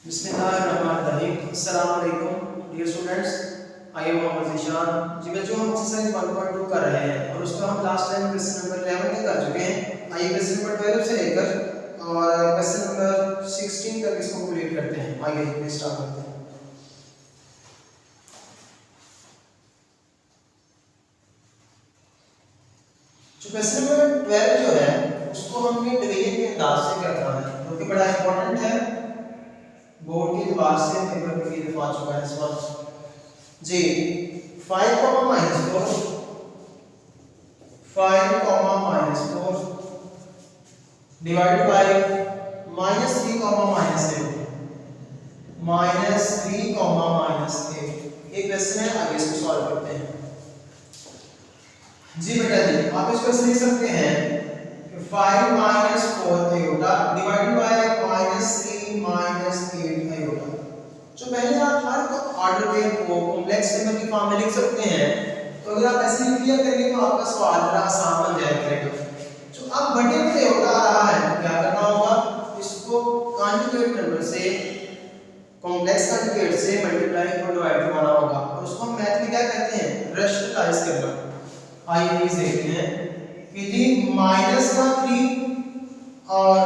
बिस्मिल्लाहिर्रहमानिर्रहीम। अस्सलाम वालेकुम dear students, I am Mohammad Zeeshan. जी बच्चों, हम एक्सरसाइज 1.2 कर रहे हैं और उसका हम लास्ट टाइम क्वेश्चन नंबर 11 तक कर चुके हैं। आइए क्वेश्चन नंबर 12 से लेकर और क्वेश्चन नंबर 16 तक इसको कंप्लीट करते हैं। आइए स्टार्ट करते हैं। जो क्वेश्चन नंबर 12 जो है उसको हमने डिवीजन के अंदाज से करना है, जो कि बड़ा इंपॉर्टेंट है। बोर्ड के एतबार से पेपर में कई दफा आ चुका है सवाल जी। 5 4 डिवाइड बाय -3 -8 एक क्वेश्चन है, आगे इसको सॉल्व करते हैं। जी बेटा जी, आप इस क्वेश्चन लिख सकते हैं कि 5 4 आयोटा डिवाइड बाय -3 -8 आयोटा। जो पहले आप हर ऑर्डर पेयर को कॉम्प्लेक्स नंबर की फॉर्म में लिख सकते हैं, तो अगर आप ऐसे लिख लिया करेंगे तो आपका सवाल बड़ा आसान बन जाया करेगा। जो अब बटे में आयोटा आ रहा है तो क्या करना होगा, इसको कॉन्जुगेट नंबर से कॉम्प्लेक्स कॉन्जुगेट से मल्टीप्लाई और डिवाइड करवाना होगा और उसको हम मैथ में क्या कहते हैं, रेशनलाइज करना। आइए देखते हैं कि जी माइनस का 3 और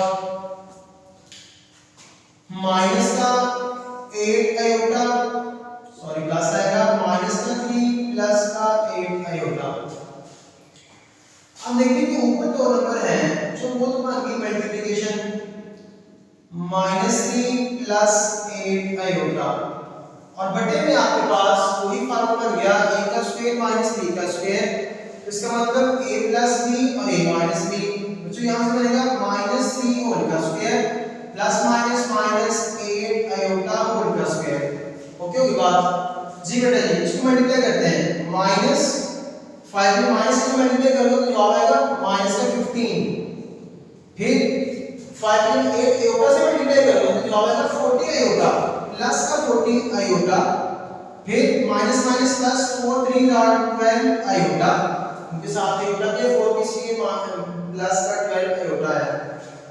माइनस का 8 आयोटा, सॉरी प्लस आएगा माइनस का 3 प्लस का 8 आयोटा। अब देखिए कि ऊपर दो नंबर हैं जो वो तो बन गई मल्टीप्लिकेशन -3 प्लस 8 आयोटा और बटे में आपके पास वही फॉर्मूला बन गया a का स्क्वायर माइनस b का स्क्वायर। इसका मतलब a प्लस b और a माइनस b। बच्चों यहां से बनेगा -3 होल का square plus minus minus 8 iota whole का स्क्वायर। ओके होगी बात जी बेटा जी। इसको मल्टीप्लाई करते हैं, -5 में माइनस से मल्टीप्लाई कर लो तो जवाब आएगा -15। फिर 5 में 8 आयोटा से मल्टीप्लाई कर लो तो जवाब आएगा 40 आयोटा प्लस का 40 आयोटा। फिर माइनस माइनस प्लस 4 3 12 आयोटा, उनके साथ आयोटा के 4 किसी प्लस का 12 आयोटा है।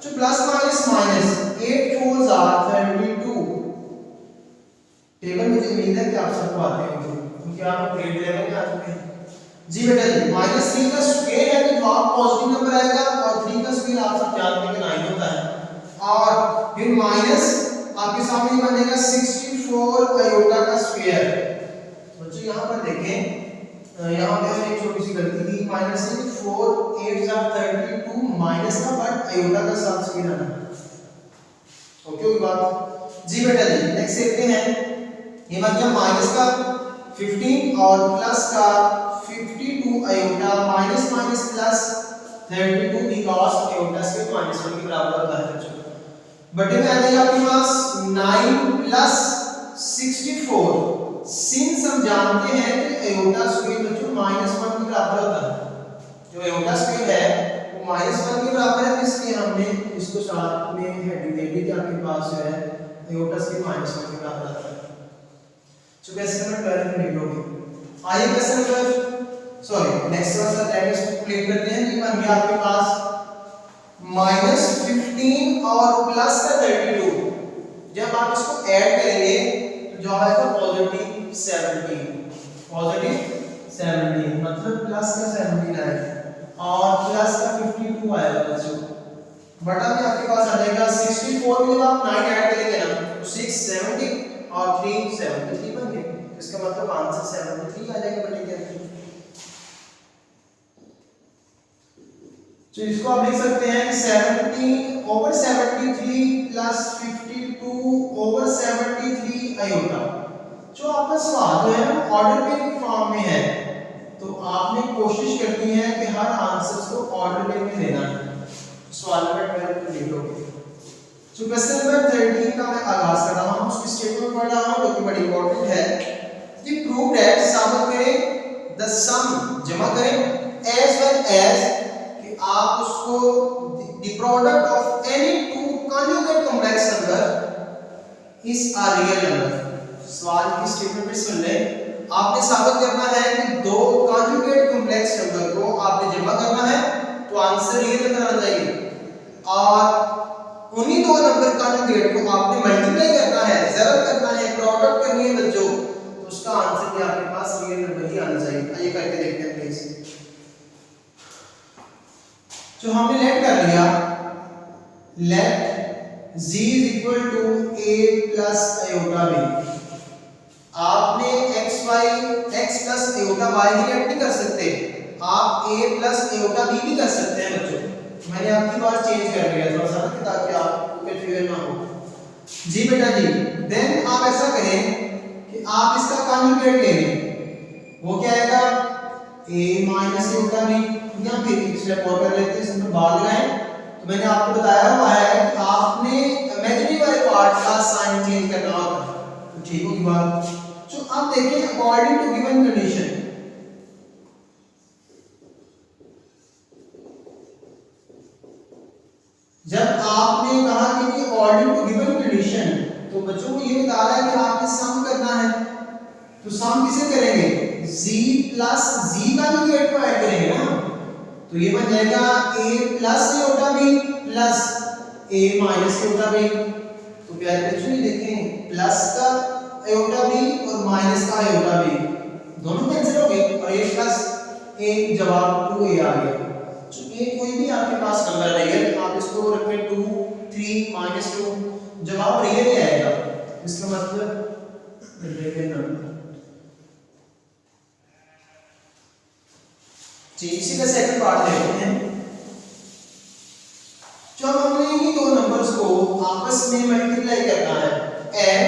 जो प्लस माइनस माइनस 8 4 32। टेबल मुझे उम्मीद है कि आप सबको आते होंगे क्योंकि आप ग्रेड 11 में आ चुके हैं। जी बेटा जी, -3 का स्क्वायर है तो जवाब पॉजिटिव नंबर आएगा और 3 का स्क्वायर आप सब जानते हैं कि 9 होता है। और फिर माइनस आपके सामने बनेगा 64 आयोटा का स्क्वायर। बच्चों यहां पर देखें, यहां पे हमने एक छोटी सी गलती की, -4 8 32 माइनस का बट आयोटा का साथ स्क्वायर आना। ओके होगी बात जी बेटा जी। नेक्स्ट देखते हैं, ये बन गया माइनस का 15 और प्लस का 52 iota minus minus plus 32 because iota से -1 के बराबर होता है। बच्चों बटे में आ जाएगा आपके पास 9 प्लस 64। सिंस हम जानते हैं कि आयोटा स्क्वायर बच्चों -1 के बराबर होता है। जो आयोटा स्क्वायर है वो -1 के बराबर है, इसलिए हमने इसको साथ में हेडिंग दे दी कि आपके पास जो है आयोटा स्क्वायर -1 के बराबर आता है। तो क्वेश्चन नंबर 12 कंप्लीट हो गया। आइए क्वेश्चन नंबर नेक्स्ट वाला डायग्राम कंप्लीट करते हैं। ये बन गया आपके पास -15 और प्लस का 32। जब आप इसको ऐड करेंगे तो जो आएगा +17 मतलब प्लस का 17 आएगा और प्लस का 52 आएगा बच्चों। बटा में आपके पास आ जाएगा 64 में जब आप 9 ऐड करेंगे ना तो 6 70 और 3 73 बन गए। इसका मतलब आंसर 73 आ जाएगा बटे के अंदर। तो इसको आप लिख सकते हैं 70/73 प्लस 52/73 आयोटा। जो आपका सवाल जो है ना ऑर्डर पेयर की फॉर्म में है, तो आपने कोशिश करनी है कि हर आंसर्स को ऑर्डर पेयर में लेना है। सवाल नंबर 12 कंप्लीट हो गया। तो क्वेश्चन नंबर 13 का मैं आगाज कर रहा हूं, उसकी स्टेटमेंट पढ़ रहा हूं जो कि बड़ी इंपॉर्टेंट है। कि प्रूव दैट साबित करें द सम जमा करें एज वेल एज कि आप उसको the product of any two conjugate complex number is a real number. सवाल की स्टेटमेंट में सुन लें, आपने साबित करना है कि दो कॉन्जुगेट कॉम्प्लेक्स नंबर को आपने जमा करना है तो आंसर रियल नंबर आना चाहिए और उन्हीं दो नंबर कॉन्जुगेट को आपने मल्टीप्लाई करना है ज़रूर करना है, प्रोडक्ट करनी है बच्चों, तो उसका आंसर भी आपके पास रियल नंबर ही आना चाहिए। आइए करके देखते हैं प्लीज। जो हमने लेट कर लिया, late z is equal to a plus iota b। आपने x plus iota y ही लेट नहीं कर सकते, आप a plus iota b भी कर सकते हैं बच्चों। मैंने आपकी बात चेंज कर दिया थोड़ा सा ताकि आपको कंफ्यूजन ना हो। जी बेटा जी, देन आप ऐसा करें कि आप इसका कॉन्जुगेट ले लें, वो क्या आएगा a minus iota b, या फिर स्टेप और कर लेते हैं, इसमें भाग लगाएं। तो मैंने आपको बताया हुआ है कि आपने इमेजिनरी वाले पार्ट का साइन चेंज करना होता है, तो ठीक होगी बात। तो अब देखिए अकॉर्डिंग टू गिवन कंडीशन, जब आपने कहा कि अकॉर्डिंग टू गिवन कंडीशन, तो बच्चों को ये बता रहा है कि आपने सम करना है, तो सम किसे करेंगे, z प्लस z का भी वेट को ऐड करेंगे ना, तो ये बन जाएगा a plus iota b plus a minus iota b। तो प्यारे बच्चों ये देखें प्लस का iota b और माइनस का iota b दोनों कैंसिल हो गए और a प्लस a जवाब 2a आ गया। तो a कोई भी आपके पास नंबर रियल, आप इसको रखें 2 3 माइनस 2, जवाब रियल ही आएगा, इसका मतलब रियल नंबर। जी इसी का सेकंड पार्ट देखते हैं। जब हमने ये दो नंबर्स को आपस में मल्टीप्लाई करना है एंड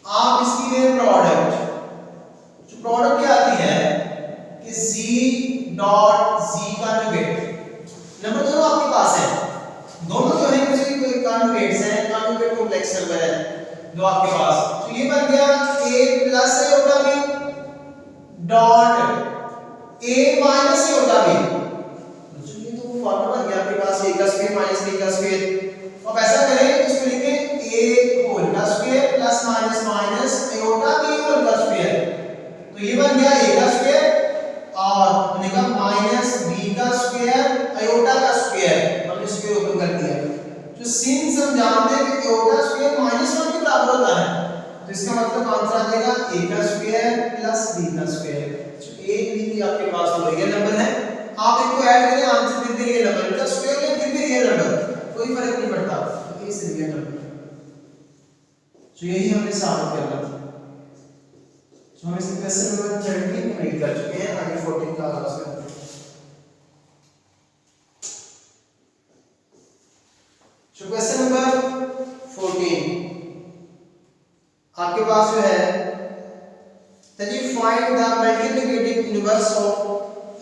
आप इसकी ले प्रोडक्ट, जो प्रोडक्ट क्या आती है कि z dot z conjugate, number दोनों आपके पास है, दोनों जो है किसी कॉन्जुगेट्स हैं, कॉन्जुगेट कॉम्प्लेक्स नंबर है जो आपके पास, तो ये बन गया a plus iota b dot a minus iota b। बच्चों ये तो फॉर्मूला बन गया आपके पास a का स्क्वायर माइनस b का स्क्वायर। अब ऐसा करें इसको लिखें a होल का square plus minus minus iota b whole का स्क्वायर, तो ये बन गया a का स्क्वायर और मैंने कहा माइनस b का स्क्वायर iota का स्क्वायर, हमने स्क्वायर ओपन कर दिया। तो सिंस हम जानते हैं कि iota स्क्वायर माइनस 1 के बराबर होता है, तो इसका मतलब आंसर आ जाएगा a का स्क्वायर प्लस b का स्क्वायर। एक भी आपके पास तो रियल नंबर है, आप इनको ऐड करें आंसर फिर भी रियल नंबर, इसका स्क्वायर ले फिर भी रियल नंबर, कोई फर्क नहीं पड़ता, तो इस रियल नंबर। तो यही हमने साबित करना था। तो हम इस क्वेश्चन नंबर 13 कंप्लीट कर चुके हैं, आगे 14 का आगाज करते हैं। तो क्वेश्चन नंबर 14 आपके पास जो है, that you find the multiplicative inverse of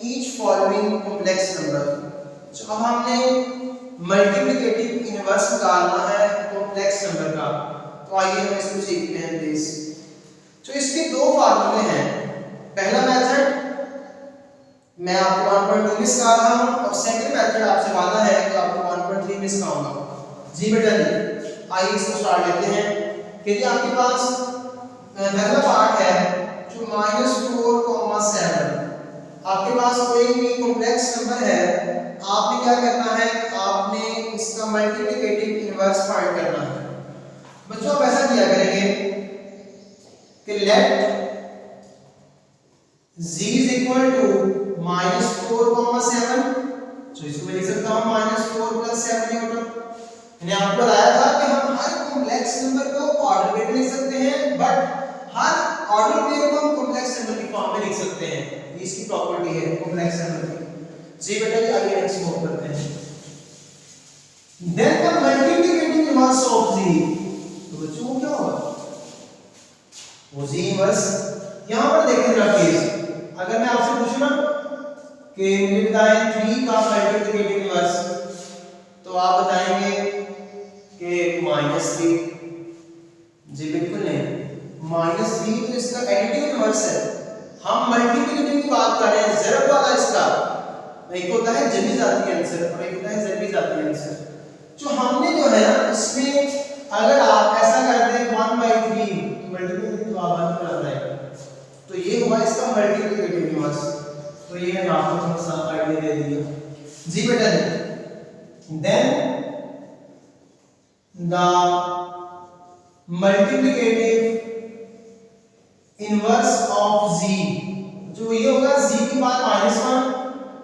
each following complex number। तो अब हमने मल्टीप्लिकेटिव इनवर्स निकालना है कॉम्प्लेक्स नंबर का, तो आइए हम इसको सीखते हैं प्लीज। तो इसके दो फार्मूले हैं, पहला मेथड मैं आपको 1.2 में सिखा रहा हूं और सेकंड मेथड आपसे वादा है कि आपको 1.3 में सिखाऊंगा। जी बेटा जी, आइए इसको स्टार्ट लेते हैं। कि आपके पास पहला पार्ट है जो -4,7, आपके पास कोई भी कॉम्प्लेक्स नंबर है, आपने क्या करना है, आपने इसका मल्टीप्लिकेटिव इनवर्स फाइंड करना है। बच्चों आप ऐसा किया करेंगे कि late z is equal to -4,7, तो इसको मैं लिख सकता हूं -4 + 7 न्यूटन। मैंने आपको बताया था कि हम हर कॉम्प्लेक्स नंबर को ऑर्डर में लिख सकते हैं, बट हर ऑर्डर पेयर को हम कॉम्प्लेक्स नंबर की फॉर्म में लिख सकते हैं, ये इसकी प्रॉपर्टी है कॉम्प्लेक्स नंबर की। जी बेटा जी, आगे नेक्स्ट मूव करते हैं। Then the multiplicative inverse of z, तो बच्चों वो क्या होगा, वो z इनवर्स। यहां पर देखें जरा प्लीज, अगर मैं आपसे पूछूं ना कि मुझे बताएं 3 का मल्टीप्लिकेटिव इनवर्स, तो आप बताएंगे कि -3। जी बिल्कुल नहीं, -3 तो इसका एडिटिव इनवर्स है, हम मल्टीप्लिकेटिव की बात कर रहे हैं, ज़रब वाला इसका। एक होता है जमी जाती आंसर और एक होता है ज़रबी जाती आंसर। जो हमने जो है ना इसमें अगर आप ऐसा कर दें 1/3 तो मल्टीप्लिकेटिव तो आप बन जाएगा, तो ये हुआ इसका मल्टीप्लिकेटिव इनवर्स। तो ये मैं आपको थोड़ा सा आइडिया दे दिया। जी बेटा जी, then the multiplicative inverse of z, जो ये होगा z की पावर -1,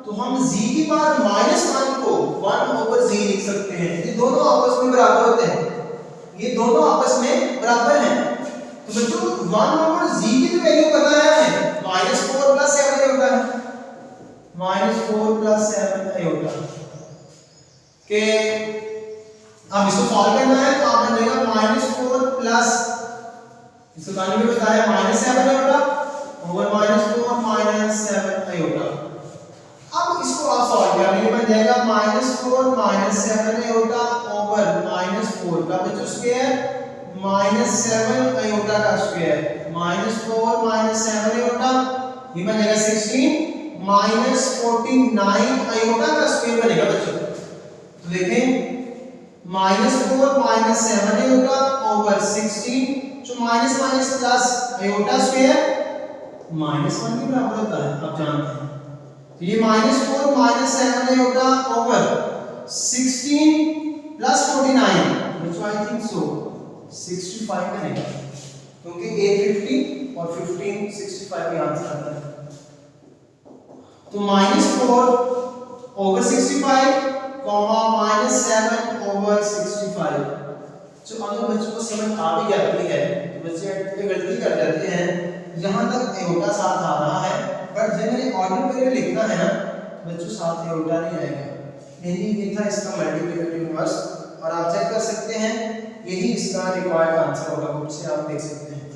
तो हम z की पावर -1 को 1/z लिख सकते हैं। ये दोनों आपस में बराबर होते हैं, ये दोनों आपस में बराबर हैं। तो बच्चों 1/z की जो वैल्यू पता है हमें -4 + 7 होता है, -4 + 7 आयोटा के अब इसको सॉल्व करना है तो आप बन जाएगा -4 प्लस इसको कानी में बताया -7 आयोटा ओवर -4 -7 आयोटा। अब इसको आप सॉल्व करेंगे बन जाएगा -4 -7 आयोटा ओवर -4 का बच्चों स्क्वायर -7 आयोटा का स्क्वायर, -4 -7 आयोटा ये बन जाएगा 16 -49 आयोटा का स्क्वायर बनेगा बच्चों। तो देखें -4 -7 आयोटा ओवर 16, जो minus minus plus iota square -1 के बराबर होता है, आप जानते हैं। तो ये -4 -7 iota over 16 + 49, which I think so 65 बनेगा, क्योंकि 850 और 15 65 का आंसर आता है। तो -4 ओवर 65 -7 ओवर 65। जो अगर बच्चों को समझ आ भी जाती है तो बच्चे पे गलती कर जाते हैं, यहाँ तक आयोटा साथ आ रहा है, पर जब मैंने ऑर्डर पे लिखना है ना बच्चों साथ आयोटा नहीं आएगा। यही ये था इसका मल्टीप्लिकेटिव इनवर्स, और आप चेक कर सकते हैं यही इसका रिक्वायर्ड आंसर होगा, बुक से आप देख सकते हैं।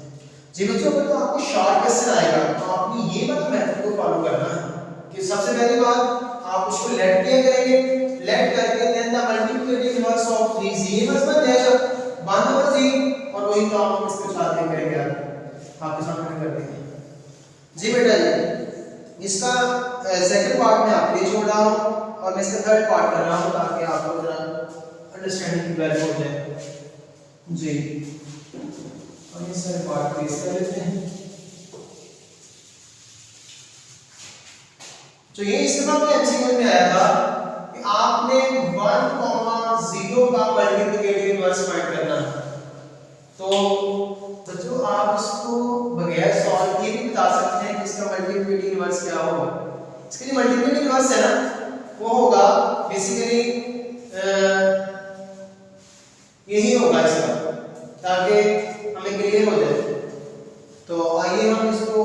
जी बच्चों अगर तो आपको शॉर्ट क्वेश्चन आएगा तो आपने ये वाला मेथड को फॉलो करना है कि सबसे पहली बात आप उसको लेट किया करेंगे, लेट करके then the multiplicative inverse of 3z inverse बन जाएगा 1/z, और वही काम हम इसके साथ में करेंगे, आपके सामने कर देंगे। जी बेटा जी इसका सेकंड पार्ट में आपके लिए छोड़ रहा हूं और मैं इसका थर्ड पार्ट कर रहा हूं ताकि आपको जरा अंडरस्टैंडिंग क्लियर हो जाए। जी और इस सारे पार्ट को इस कर लेते हैं। तो ये इसके बाद में अच्छी समझ में आया था कि आपने 1,0 का मल्टीप्लिकेटिव इनवर्स फाइंड करना है। तो बच्चों आप इसको बगैर सॉल्व किए भी बता सकते हैं कि इसका मल्टीप्लिकेटिव इनवर्स क्या होगा। इसके लिए मल्टीप्लिकेटिव इनवर्स है ना वो होगा बेसिकली यही होगा इसका, ताकि हमें क्लियर हो जाए। तो आइए हम इसको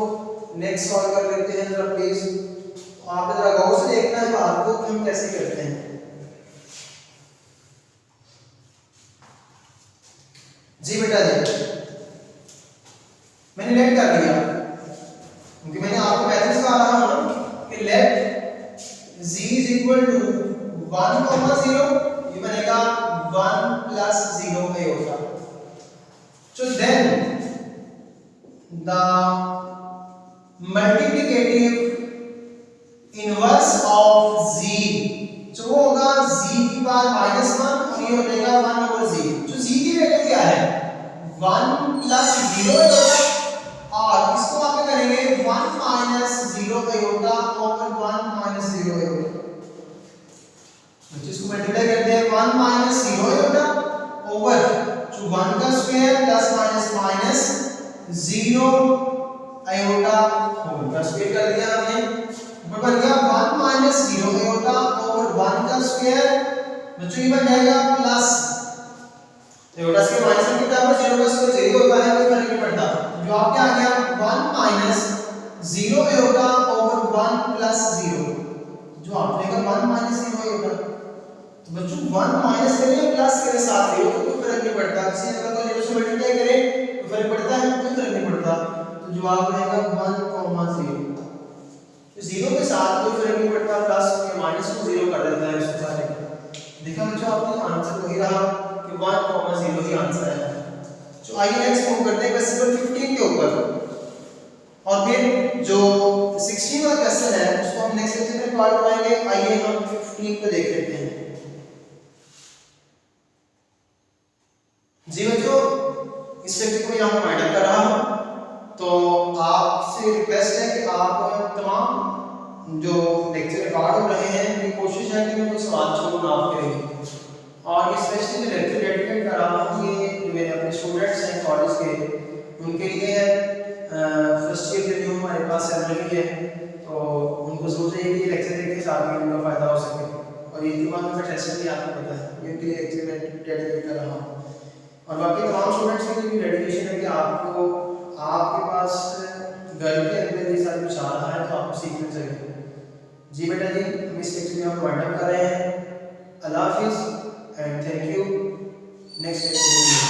नेक्स्ट सॉल्व कर लेते हैं जरा प्लीज। आप जरा गौर से देखना है बात को कि हम कैसे करते हैं। जी बेटा जी मैंने लेट कर दिया, क्योंकि मैंने आपको मैथड सिखा रहा हूं कि लेट z = 1,0 ये बनेगा 1 + 0 iota. So then the multiplicative inverse of z जो होगा z की पावर -1 और ये हो जाएगा 1/z। जो z की वैल्यू क्या है 1 + 0 आयोटा, और इसको आप क्या करेंगे 1 - 0 आयोटा ओवर 1 - 0 आयोटा। इसको मल्टीप्लाई करते हैं 1 - 0 आयोटा ओवर जो 1 का square plus minus 0 iota whole का स्क्वायर कर दिया हमने, बन गया 1 - 0 आयोटा ओवर 1 का स्क्वायर। बच्चों ये बन जाएगा प्लस आयोटा से माइनस में कितना है 0 का स्क्वायर 0 होता है, कोई फर्क नहीं पड़ता। जो आप क्या आ गया 1 - 0 आयोटा ओवर 1 + 0, जो आपने कहा 1 - 0 आयोटा। तो बच्चों 1 माइनस करें प्लस करें साथ ही तो कोई फर्क नहीं पड़ता, किसी अगर को 0 से मल्टीप्लाई करें तो फर्क पड़ता है, कोई फर्क नहीं पड़ता। तो जवाब रहेगा 1,0। 0 के साथ कोई फर्क नहीं पड़ता, प्लस या माइनस को 0 कर देता है इसके साथ। देखा बच्चों आपने आंसर वही रहा कि 1,0 ही आंसर है। तो आइए नेक्स्ट मूव करते हैं क्वेश्चन नंबर 15 के ऊपर, और फिर जो 16 वाला क्वेश्चन है उसको हम नेक्स्ट लेक्चर में कवर कराएंगे। आइए हम 15 को देख लेते हैं। जी बच्चों इस लेक्चर को यहाँ फाइंड कर रहा हूँ, तो आपसे रिक्वेस्ट है कि आप तमाम जो लेक्चर रिकॉर्ड हो रहे हैं मेरी कोशिश है कि मैं कोई सवाल छोड़ ना आपके लिए, और स्पेशली मैं लेक्चर डेडिकेट कर रहा हूँ ये जो मेरे अपने स्टूडेंट्स हैं चाहिए कि ये लेक्चर देख के साथ में उनका फ़ायदा हो सके। और ये दिमाग में सेशन भी आपको पता है, ये के लेक्चर में डेडिकेट कर रहा हूँ। और बाकी तमाम स्टूडेंट्स के लिए भी डेडिकेशन है कि आपको आपके पास घर के अंदर ये सारा कुछ आ रहा है तो आपको सीखना चाहिए। जी बेटा जी, हम इस लेक्चर में हम वाइंड अप कर रहे हैं। अल्लाह हाफिज़ and thank you. Next lecture